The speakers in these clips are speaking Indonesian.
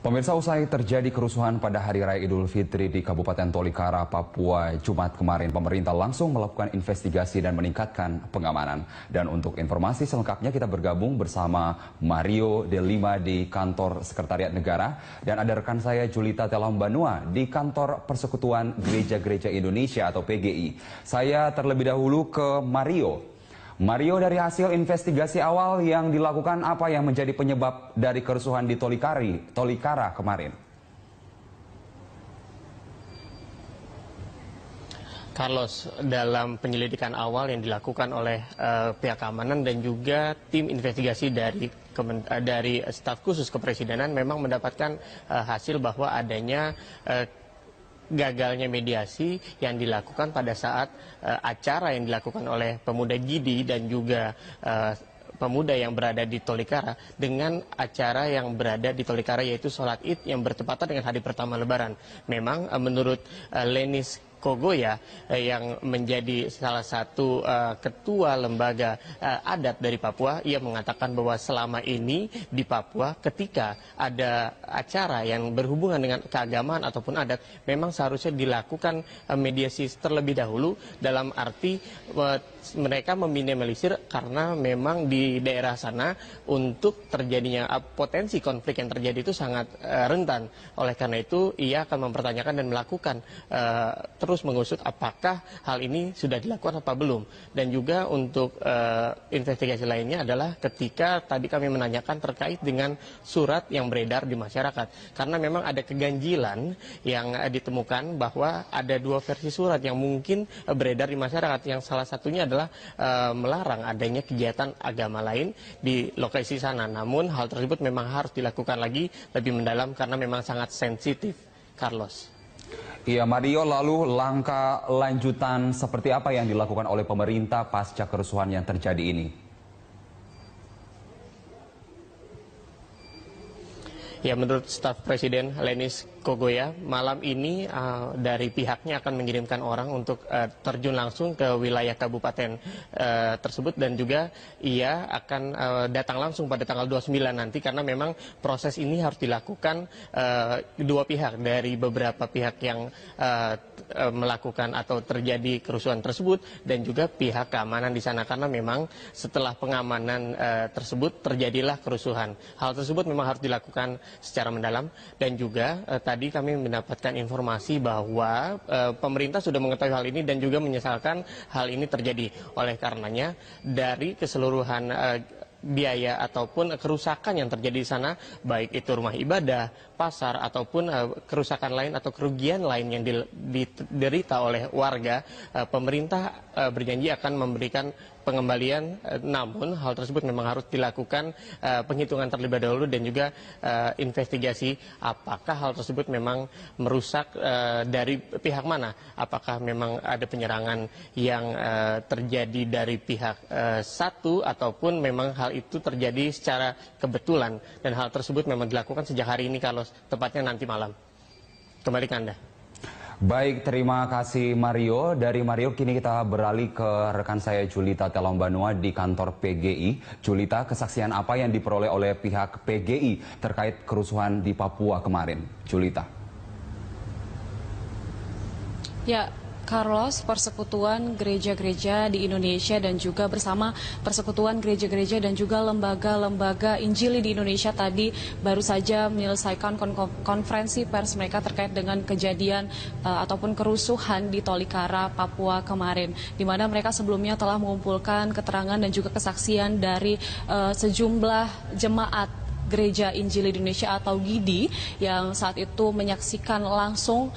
Pemirsa, usai terjadi kerusuhan pada Hari Raya Idul Fitri di Kabupaten Tolikara, Papua, Jumat kemarin, pemerintah langsung melakukan investigasi dan meningkatkan pengamanan. Dan untuk informasi selengkapnya kita bergabung bersama Mario Delima di Kantor Sekretariat Negara dan ada rekan saya Julita Telambanua di Kantor Persekutuan Gereja-Gereja Indonesia atau PGI. Saya terlebih dahulu ke Mario. Mario, dari hasil investigasi awal yang dilakukan, apa yang menjadi penyebab dari kerusuhan di Tolikara kemarin? Carlos, dalam penyelidikan awal yang dilakukan oleh pihak keamanan dan juga tim investigasi dari staf khusus kepresidenan memang mendapatkan hasil bahwa adanya gagalnya mediasi yang dilakukan pada saat acara yang dilakukan oleh pemuda Gidi dan juga pemuda yang berada di Tolikara dengan acara yang berada di Tolikara yaitu sholat Id yang bertepatan dengan hari pertama Lebaran. Memang menurut Lenis Kogoya yang menjadi salah satu ketua lembaga adat dari Papua, ia mengatakan bahwa selama ini di Papua ketika ada acara yang berhubungan dengan keagamaan ataupun adat memang seharusnya dilakukan mediasi terlebih dahulu, dalam arti mereka meminimalisir karena memang di daerah sana untuk terjadinya potensi konflik yang terjadi itu sangat rentan. Oleh karena itu ia akan mempertanyakan dan melakukan terus mengusut apakah hal ini sudah dilakukan apa belum. Dan juga untuk investigasi lainnya adalah ketika tadi kami menanyakan terkait dengan surat yang beredar di masyarakat. Karena memang ada keganjilan yang ditemukan bahwa ada dua versi surat yang mungkin beredar di masyarakat. Yang salah satunya adalah melarang adanya kegiatan agama lain di lokasi sana. Namun hal tersebut memang harus dilakukan lagi lebih mendalam karena memang sangat sensitif, Carlos. Iya Mario, lalu langkah lanjutan seperti apa yang dilakukan oleh pemerintah pasca kerusuhan yang terjadi ini? Ya, menurut staf Presiden Lenis Kogoya, malam ini dari pihaknya akan mengirimkan orang untuk terjun langsung ke wilayah kabupaten tersebut dan juga ia akan datang langsung pada tanggal 29 nanti karena memang proses ini harus dilakukan dua pihak dari beberapa pihak yang melakukan atau terjadi kerusuhan tersebut dan juga pihak keamanan di sana karena memang setelah pengamanan tersebut terjadilah kerusuhan. Hal tersebut memang harus dilakukan secara mendalam dan juga tadi kami mendapatkan informasi bahwa pemerintah sudah mengetahui hal ini dan juga menyesalkan hal ini terjadi. Oleh karenanya dari keseluruhan biaya ataupun kerusakan yang terjadi di sana, baik itu rumah ibadah, pasar, ataupun kerusakan lain atau kerugian lain yang diderita oleh warga, pemerintah berjanji akan memberikan pengembalian, namun hal tersebut memang harus dilakukan penghitungan terlebih dahulu dan juga investigasi apakah hal tersebut memang merusak dari pihak mana, apakah memang ada penyerangan yang terjadi dari pihak satu ataupun memang hal itu terjadi secara kebetulan dan hal tersebut memang dilakukan sejak hari ini kalau tepatnya nanti malam. Kembali ke Anda. Baik, terima kasih Mario. Dari Mario kini kita beralih ke rekan saya Julita Telambanua di kantor PGI. Julita, kesaksian apa yang diperoleh oleh pihak PGI terkait kerusuhan di Papua kemarin? Julita. Ya, Carlos, Persekutuan Gereja-Gereja di Indonesia dan juga bersama Persekutuan Gereja-Gereja dan juga lembaga-lembaga Injili di Indonesia tadi baru saja menyelesaikan konferensi pers mereka terkait dengan kejadian ataupun kerusuhan di Tolikara, Papua kemarin, di mana mereka sebelumnya telah mengumpulkan keterangan dan juga kesaksian dari sejumlah jemaat Gereja Injili di Indonesia atau GIDI yang saat itu menyaksikan langsung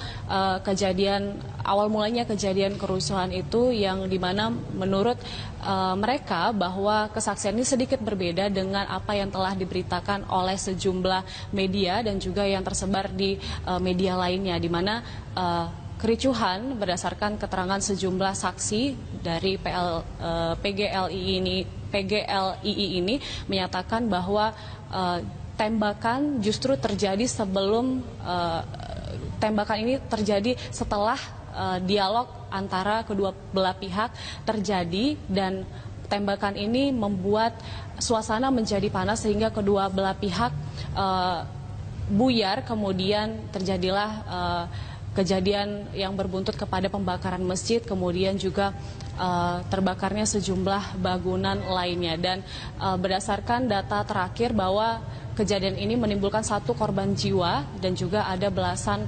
kejadian awal mulanya kejadian kerusuhan itu, yang dimana menurut mereka bahwa kesaksian ini sedikit berbeda dengan apa yang telah diberitakan oleh sejumlah media dan juga yang tersebar di media lainnya, di mana kericuhan berdasarkan keterangan sejumlah saksi dari PGLII ini menyatakan bahwa tembakan justru terjadi sebelum tembakan ini terjadi setelah dialog antara kedua belah pihak terjadi, dan tembakan ini membuat suasana menjadi panas sehingga kedua belah pihak buyar, kemudian terjadilah kejadian yang berbuntut kepada pembakaran masjid, kemudian juga terbakarnya sejumlah bangunan lainnya. Dan berdasarkan data terakhir bahwa kejadian ini menimbulkan 1 korban jiwa dan juga ada belasan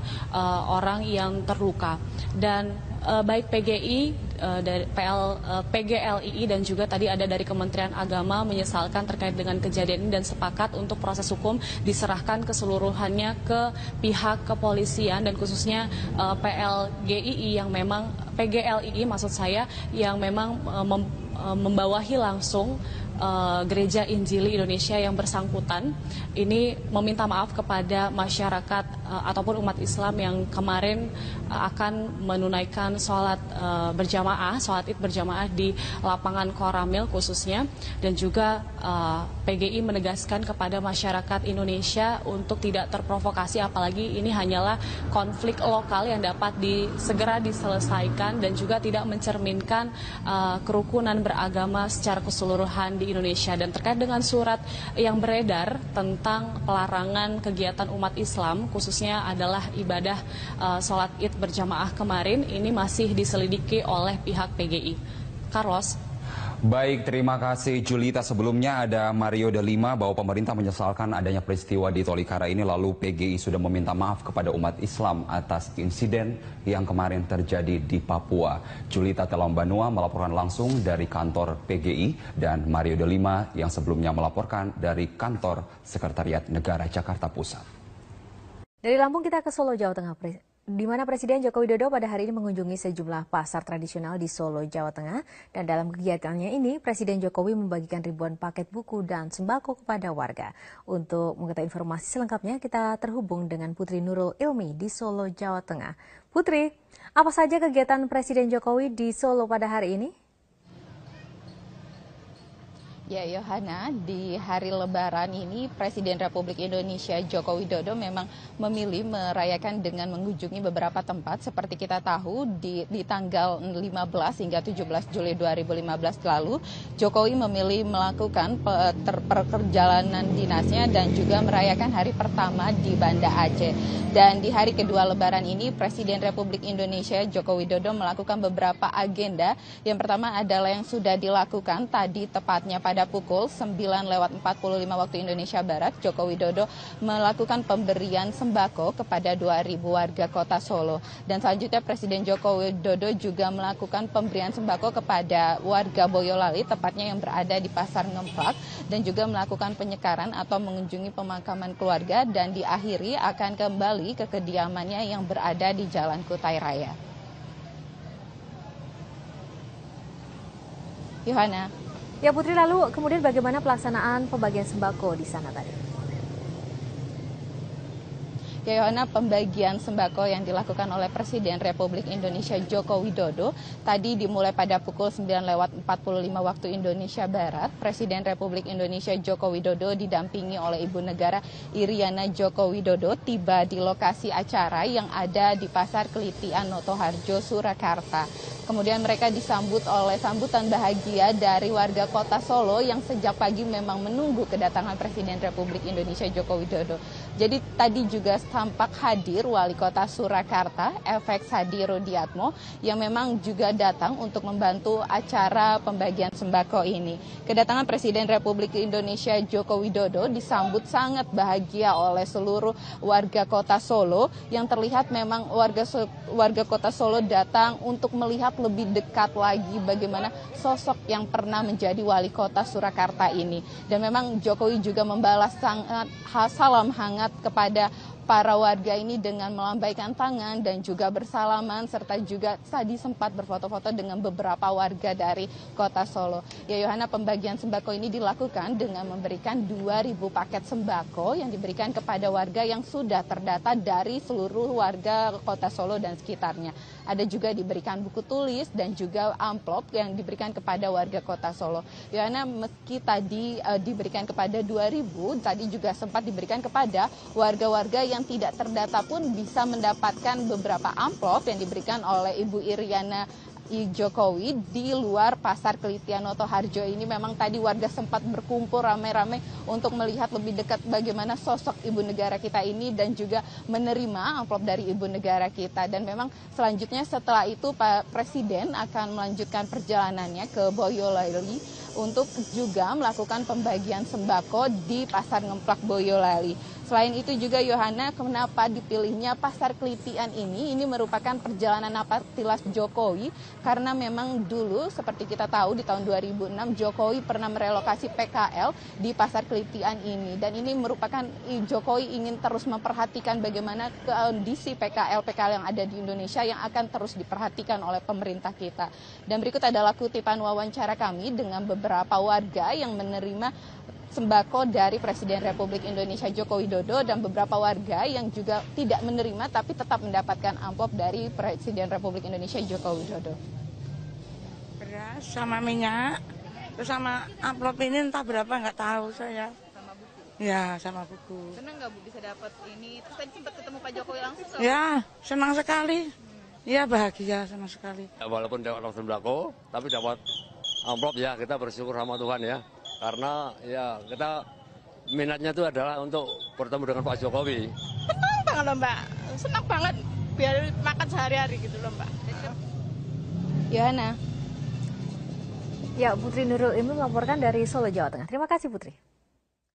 orang yang terluka. Dan baik PGI, dari PGLII dan juga tadi ada dari Kementerian Agama menyesalkan terkait dengan kejadian ini dan sepakat untuk proses hukum diserahkan keseluruhannya ke pihak kepolisian dan khususnya PGLII maksud saya yang memang membawahi langsung Gereja Injili Indonesia yang bersangkutan ini meminta maaf kepada masyarakat ataupun umat Islam yang kemarin akan menunaikan sholat Id berjamaah di lapangan Koramil khususnya, dan juga PGI menegaskan kepada masyarakat Indonesia untuk tidak terprovokasi, apalagi ini hanyalah konflik lokal yang dapat segera diselesaikan dan juga tidak mencerminkan kerukunan beragama secara keseluruhan di Indonesia. Dan terkait dengan surat yang beredar tentang pelarangan kegiatan umat Islam, khususnya adalah ibadah sholat Id berjamaah kemarin, ini masih diselidiki oleh pihak PGI. Carlos. Baik, terima kasih Julita. Sebelumnya ada Mario De Lima bahwa pemerintah menyesalkan adanya peristiwa di Tolikara ini, lalu PGI sudah meminta maaf kepada umat Islam atas insiden yang kemarin terjadi di Papua. Julita Telambanua melaporkan langsung dari kantor PGI dan Mario De Lima yang sebelumnya melaporkan dari kantor Sekretariat Negara Jakarta Pusat. Dari Lampung kita ke Solo, Jawa Tengah, di mana Presiden Joko Widodo pada hari ini mengunjungi sejumlah pasar tradisional di Solo, Jawa Tengah. Dan dalam kegiatannya ini, Presiden Jokowi membagikan ribuan paket buku dan sembako kepada warga. Untuk mengetahui informasi selengkapnya, kita terhubung dengan Putri Nurul Ilmi di Solo, Jawa Tengah. Putri, apa saja kegiatan Presiden Jokowi di Solo pada hari ini? Ya, Yohana, di hari Lebaran ini Presiden Republik Indonesia Joko Widodo memang memilih merayakan dengan mengunjungi beberapa tempat. Seperti kita tahu, di tanggal 15 hingga 17 Juli 2015 lalu, Jokowi memilih melakukan perjalanan dinasnya dan juga merayakan hari pertama di Banda Aceh. Dan di hari kedua Lebaran ini, Presiden Republik Indonesia Joko Widodo melakukan beberapa agenda. Yang pertama adalah yang sudah dilakukan tadi tepatnya pada pukul 9:45 waktu Indonesia Barat, Joko Widodo melakukan pemberian sembako kepada 2.000 warga kota Solo. Dan selanjutnya Presiden Joko Widodo juga melakukan pemberian sembako kepada warga Boyolali, tepatnya yang berada di Pasar Ngemplak, dan juga melakukan penyekaran atau mengunjungi pemakaman keluarga, dan diakhiri akan kembali ke kediamannya yang berada di Jalan Kutai Raya. Yohana. Ya Putri, lalu kemudian bagaimana pelaksanaan pembagian sembako di sana tadi? Ya, Yohana, pembagian sembako yang dilakukan oleh Presiden Republik Indonesia Joko Widodo tadi dimulai pada pukul 9:45 waktu Indonesia Barat. Presiden Republik Indonesia Joko Widodo didampingi oleh Ibu Negara Iriana Joko Widodo tiba di lokasi acara yang ada di Pasar Kelitian Notoharjo, Surakarta. Kemudian mereka disambut oleh sambutan bahagia dari warga kota Solo yang sejak pagi memang menunggu kedatangan Presiden Republik Indonesia Joko Widodo. Jadi tadi juga tampak hadir Wali Kota Surakarta, FX Hadi Rudiatmo, yang memang juga datang untuk membantu acara pembagian sembako ini. Kedatangan Presiden Republik Indonesia Joko Widodo disambut sangat bahagia oleh seluruh warga kota Solo, yang terlihat memang warga kota Solo datang untuk melihat lebih dekat lagi bagaimana sosok yang pernah menjadi Wali Kota Surakarta ini. Dan memang Jokowi juga membalas salam hangat kepada para warga ini dengan melambaikan tangan dan juga bersalaman, serta juga tadi sempat berfoto-foto dengan beberapa warga dari kota Solo. Ya Yohana, pembagian sembako ini dilakukan dengan memberikan 2.000 paket sembako yang diberikan kepada warga yang sudah terdata dari seluruh warga kota Solo dan sekitarnya. Ada juga diberikan buku tulis dan juga amplop yang diberikan kepada warga kota Solo. Yohana, meski tadi diberikan kepada 2.000, tadi juga sempat diberikan kepada warga-warga yang tidak terdata pun bisa mendapatkan beberapa amplop yang diberikan oleh Ibu Iriana Jokowi di luar Pasar Kelitianoto Harjo ini. Memang tadi warga sempat berkumpul ramai-ramai untuk melihat lebih dekat bagaimana sosok ibu negara kita ini dan juga menerima amplop dari ibu negara kita. Dan memang selanjutnya setelah itu Pak Presiden akan melanjutkan perjalanannya ke Boyolali untuk juga melakukan pembagian sembako di Pasar Ngemplak Boyolali. Selain itu juga Yohana, kenapa dipilihnya Pasar Kelitian ini merupakan perjalanan napatilas Jokowi karena memang dulu seperti kita tahu di tahun 2006 Jokowi pernah merelokasi PKL di Pasar Kelitian ini, dan ini merupakan Jokowi ingin terus memperhatikan bagaimana kondisi PKL yang ada di Indonesia yang akan terus diperhatikan oleh pemerintah kita. Dan berikut adalah kutipan wawancara kami dengan beberapa warga yang menerima sembako dari Presiden Republik Indonesia Joko Widodo dan beberapa warga yang juga tidak menerima tapi tetap mendapatkan amplop dari Presiden Republik Indonesia Joko Widodo. Beras sama minyak, terus sama amplop ini entah berapa nggak tahu saya. Sama buku? Ya, sama buku. Senang nggak Bu bisa dapat ini? Terus tadi sempat ketemu Pak Jokowi langsung? Ya, senang sekali. Ya, bahagia sama sekali. Walaupun dapat sembako, tapi dapat amplop ya kita bersyukur sama Tuhan ya. Karena ya kita minatnya itu adalah untuk bertemu dengan Pak Jokowi. Senang banget loh Mbak, senang banget biar makan sehari-hari gitu loh Mbak. Yohana. Ya, Putri Nurul Ilmi melaporkan dari Solo, Jawa Tengah. Terima kasih Putri.